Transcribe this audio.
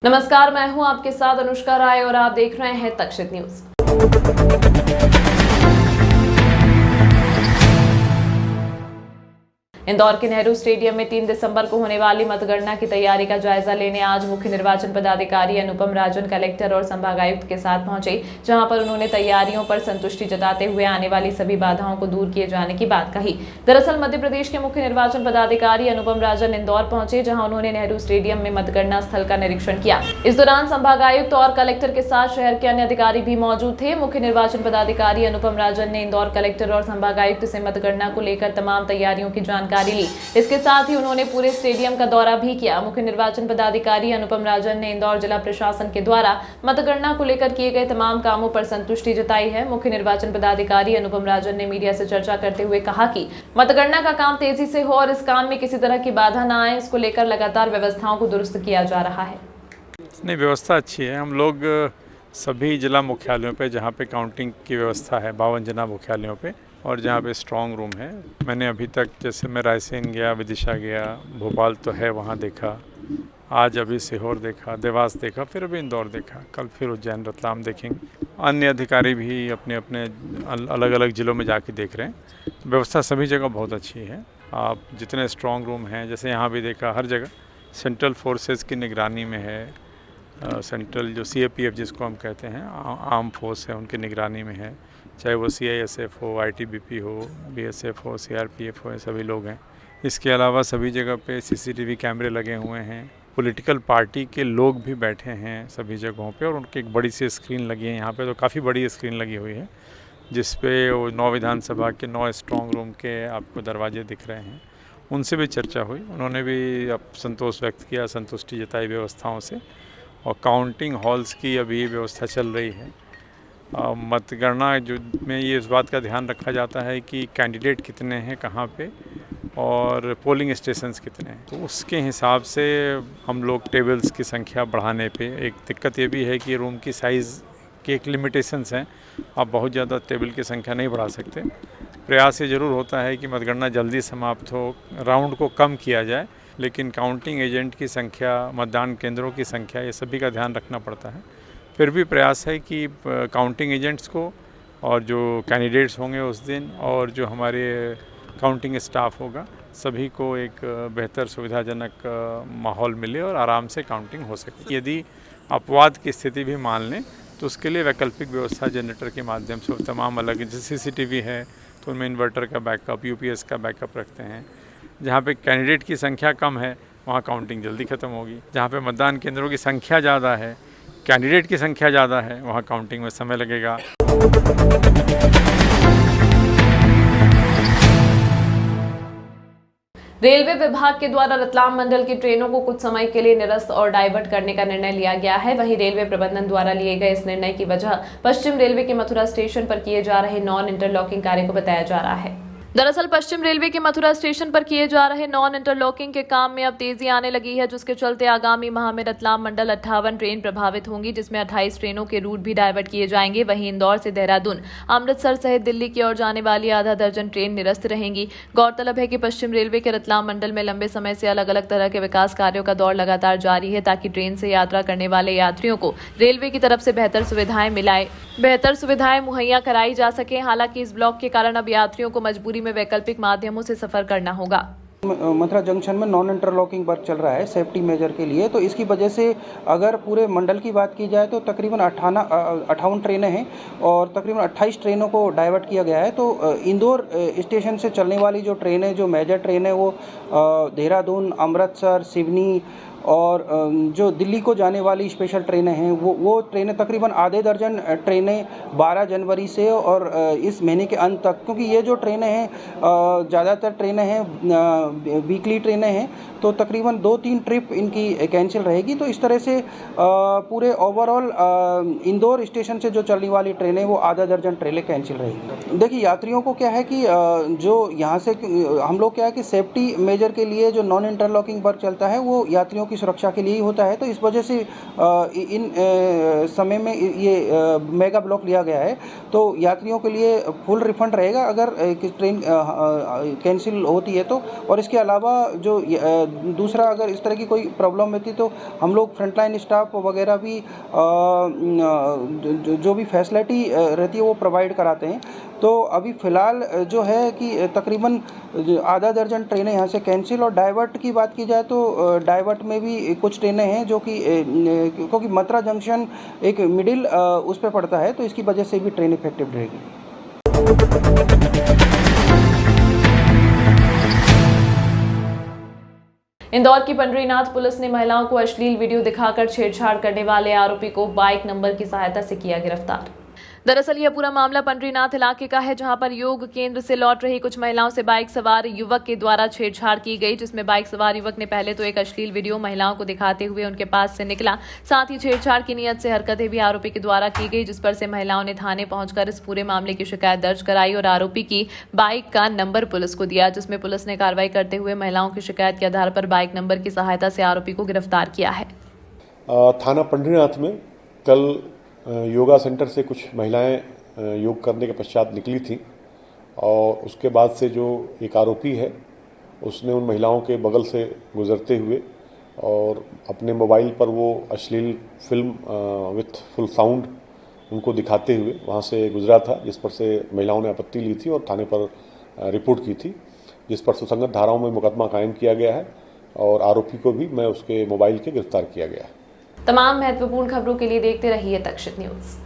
नमस्कार, मैं हूं आपके साथ अनुष्का राय और आप देख रहे हैं तक्षित न्यूज। इंदौर के नेहरू स्टेडियम में 3 दिसंबर को होने वाली मतगणना की तैयारी का जायजा लेने आज मुख्य निर्वाचन पदाधिकारी अनुपम राजन कलेक्टर और संभागायुक्त के साथ पहुंचे, जहां पर उन्होंने तैयारियों पर संतुष्टि जताते हुए आने वाली सभी बाधाओं को दूर किए जाने की बात कही। दरअसल मध्य प्रदेश के मुख्य निर्वाचन पदाधिकारी अनुपम राजन इंदौर पहुंचे, जहां उन्होंने नेहरू स्टेडियम में मतगणना स्थल का निरीक्षण किया। इस दौरान संभागायुक्त और कलेक्टर के साथ शहर के अन्य अधिकारी भी मौजूद थे। मुख्य निर्वाचन पदाधिकारी अनुपम राजन ने इंदौर कलेक्टर और संभागायुक्त से मतगणना को लेकर तमाम तैयारियों की जानकारी ली। इसके साथ ही उन्होंने पूरे स्टेडियम का दौरा भी किया। मुख्य निर्वाचन पदाधिकारी अनुपम राजन ने इंदौर जिला प्रशासन के द्वारा मतगणना को लेकर किए गए तमाम कामों पर संतुष्टि जताई है। मुख्य निर्वाचन पदाधिकारी अनुपम राजन ने मीडिया से चर्चा करते हुए कहा कि मतगणना का काम तेजी से हो और इस काम में किसी तरह की बाधा न आए, इसको लेकर लगातार व्यवस्थाओं को दुरुस्त किया जा रहा है। नहीं, व्यवस्था अच्छी है। हम लोग सभी जिला मुख्यालयों पे जहाँ पे काउंटिंग की व्यवस्था है, 52 जिला मुख्यालयों पे, और जहाँ पे स्ट्रॉन्ग रूम है, मैंने अभी तक जैसे मैं रायसेन गया, विदिशा गया, भोपाल तो है वहाँ देखा, आज अभी सीहोर देखा, देवास देखा, फिर अभी इंदौर देखा, कल फिर उज्जैन रतलाम देखेंगे। अन्य अधिकारी भी अपने अपने अलग अलग ज़िलों में जाके देख रहे हैं। व्यवस्था सभी जगह बहुत अच्छी है। आप जितने स्ट्रॉन्ग रूम हैं, जैसे यहाँ भी देखा, हर जगह सेंट्रल फोर्सेस की निगरानी में है। सेंट्रल जो CAPF जिसको हम कहते हैं, आर्म फोर्स है, उनकी निगरानी में है। चाहे वो CISF हो, ITBP हो, BSF हो, CRPF हो, सभी लोग हैं। इसके अलावा सभी जगह पे CCTV कैमरे लगे हुए हैं। पॉलिटिकल पार्टी के लोग भी बैठे हैं सभी जगहों पे, और उनकी एक बड़ी सी स्क्रीन लगी है। यहाँ पे तो काफ़ी बड़ी स्क्रीन लगी हुई है, जिस पे वो 9 विधानसभा के 9 स्ट्रॉन्ग रूम के आपको दरवाजे दिख रहे हैं। उनसे भी चर्चा हुई, उन्होंने भी अब संतोष व्यक्त किया, संतुष्टि जताई व्यवस्थाओं से। और काउंटिंग हॉल्स की अभी व्यवस्था चल रही है। मतगणना जो में ये इस बात का ध्यान रखा जाता है कि कैंडिडेट कितने हैं कहाँ पे और पोलिंग स्टेशंस कितने हैं, तो उसके हिसाब से हम लोग टेबल्स की संख्या बढ़ाने पे, एक दिक्कत ये भी है कि रूम की साइज़ के एक लिमिटेशंस हैं, आप बहुत ज़्यादा टेबल की संख्या नहीं बढ़ा सकते। प्रयास ये ज़रूर होता है कि मतगणना जल्दी समाप्त हो, राउंड को कम किया जाए, लेकिन काउंटिंग एजेंट की संख्या, मतदान केंद्रों की संख्या, ये सभी का ध्यान रखना पड़ता है। फिर भी प्रयास है कि काउंटिंग एजेंट्स को और जो कैंडिडेट्स होंगे उस दिन, और जो हमारे काउंटिंग स्टाफ होगा, सभी को एक बेहतर सुविधाजनक माहौल मिले और आराम से काउंटिंग हो सके। यदि अपवाद की स्थिति भी मान लें तो उसके लिए वैकल्पिक व्यवस्था जनरेटर के माध्यम से तमाम अलग, जैसे CCTV है तो उनमें इन्वर्टर का बैकअप, UPS का बैकअप रखते हैं। जहाँ पे कैंडिडेट की संख्या कम है वहाँ काउंटिंग जल्दी ख़त्म होगी। जहाँ पे मतदान केंद्रों की संख्या ज़्यादा है, कैंडिडेट की संख्या ज़्यादा है, वहाँ काउंटिंग में समय लगेगा। रेलवे विभाग के द्वारा रतलाम मंडल की ट्रेनों को कुछ समय के लिए निरस्त और डाइवर्ट करने का निर्णय लिया गया है। वहीं रेलवे प्रबंधन द्वारा लिए गए इस निर्णय की वजह पश्चिम रेलवे के मथुरा स्टेशन पर किए जा रहे नॉन इंटरलॉकिंग कार्य को बताया जा रहा है। दरअसल पश्चिम रेलवे के मथुरा स्टेशन पर किए जा रहे नॉन इंटरलॉकिंग के काम में अब तेजी आने लगी है, जिसके चलते आगामी माह में रतलाम मंडल 58 ट्रेन प्रभावित होंगी, जिसमें 28 ट्रेनों के रूट भी डाइवर्ट किए जाएंगे। वहीं इंदौर से देहरादून, अमृतसर सहित दिल्ली की ओर जाने वाली आधा दर्जन ट्रेन निरस्त रहेंगी। गौरतलब है कि पश्चिम रेलवे के रतलाम मंडल में लंबे समय से अलग अलग तरह के विकास कार्यों का दौर लगातार जारी है, ताकि ट्रेन से यात्रा करने वाले यात्रियों को रेलवे की तरफ से बेहतर सुविधाएं मुहैया कराई जा सके। हालांकि इस ब्लॉक के कारण अब यात्रियों को मजबूरी में वैकल्पिक माध्यमों से सफर करना होगा। मथुरा जंक्शन में नॉन इंटरलॉकिंग वर्क चल रहा है सेफ्टी मेजर के लिए, तो इसकी वजह से अगर पूरे मंडल की बात की जाए तो तकरीबन 58 ट्रेनें हैं और तकरीबन 28 ट्रेनों को डाइवर्ट किया गया है। तो इंदौर स्टेशन से चलने वाली जो ट्रेनें, जो मेजर ट्रेन है, वो देहरादून, अमृतसर, सिवनी और जो दिल्ली को जाने वाली स्पेशल ट्रेनें हैं, वो ट्रेनें तकरीबन आधे दर्जन ट्रेनें 12 जनवरी से और इस महीने के अंत तक, क्योंकि ये जो ट्रेनें हैं ज़्यादातर ट्रेनें हैं वीकली ट्रेनें हैं, तो तकरीबन 2-3 ट्रिप इनकी कैंसिल रहेगी। तो इस तरह से पूरे ओवरऑल इंदौर स्टेशन से जो चलने वाली ट्रेनें वो आधा दर्जन ट्रेनें कैंसिल रहेगी। देखिए, यात्रियों को क्या है कि जो यहाँ से हम लोग क्या है कि सेफ्टी मेजर के लिए जो नॉन इंटरलॉकिंग वर्क चलता है वो यात्रियों की सुरक्षा के लिए ही होता है। तो इस वजह से इन समय में ये मेगा ब्लॉक लिया गया है। तो यात्रियों के लिए फुल रिफंड रहेगा अगर ट्रेन कैंसिल होती है तो। और इसके अलावा जो दूसरा अगर इस तरह की कोई प्रॉब्लम होती तो हम लोग फ्रंटलाइन स्टाफ वगैरह भी जो भी फैसिलिटी रहती है वो प्रोवाइड कराते हैं। तो अभी फ़िलहाल जो है कि तकरीबन आधा दर्जन ट्रेनें यहाँ से कैंसिल, और डाइवर्ट की बात की जाए तो डाइवर्ट में भी कुछ ट्रेनें हैं जो कि क्योंकि मथुरा जंक्शन एक मिडिल उस पे पड़ता है, तो इसकी वजह से भी ट्रेन इफेक्टिव रहेगी। इंदौर की पंडरीनाथ पुलिस ने महिलाओं को अश्लील वीडियो दिखाकर छेड़छाड़ करने वाले आरोपी को बाइक नंबर की सहायता से किया गिरफ्तार। दरअसल यह पूरा मामला पंडरीनाथ इलाके का है, जहां पर योग केंद्र से लौट रही कुछ महिलाओं से बाइक सवार युवक के द्वारा छेड़छाड़ की गई, जिसमें बाइक सवार युवक ने पहले तो एक अश्लील वीडियो महिलाओं को दिखाते हुए उनके पास से निकला, साथ ही छेड़छाड़ की नियत से हरकतें भी आरोपी के द्वारा की गई, जिस पर से महिलाओं ने थाने पहुंचकर इस पूरे मामले की शिकायत दर्ज कराई और आरोपी की बाइक का नंबर पुलिस को दिया, जिसमें पुलिस ने कार्रवाई करते हुए महिलाओं की शिकायत के आधार पर बाइक नंबर की सहायता से आरोपी को गिरफ्तार किया है। थाना पंडरीनाथ में कल योगा सेंटर से कुछ महिलाएं योग करने के पश्चात निकली थी, और उसके बाद से जो एक आरोपी है उसने उन महिलाओं के बगल से गुजरते हुए और अपने मोबाइल पर वो अश्लील फिल्म विथ फुल साउंड उनको दिखाते हुए वहाँ से गुजरा था, जिस पर से महिलाओं ने आपत्ति ली थी और थाने पर रिपोर्ट की थी, जिस पर सुसंगत धाराओं में मुकदमा कायम किया गया है और आरोपी को भी मैं उसके मोबाइल के गिरफ्तार किया गया है। तमाम महत्वपूर्ण खबरों के लिए देखते रहिए तक्षित न्यूज।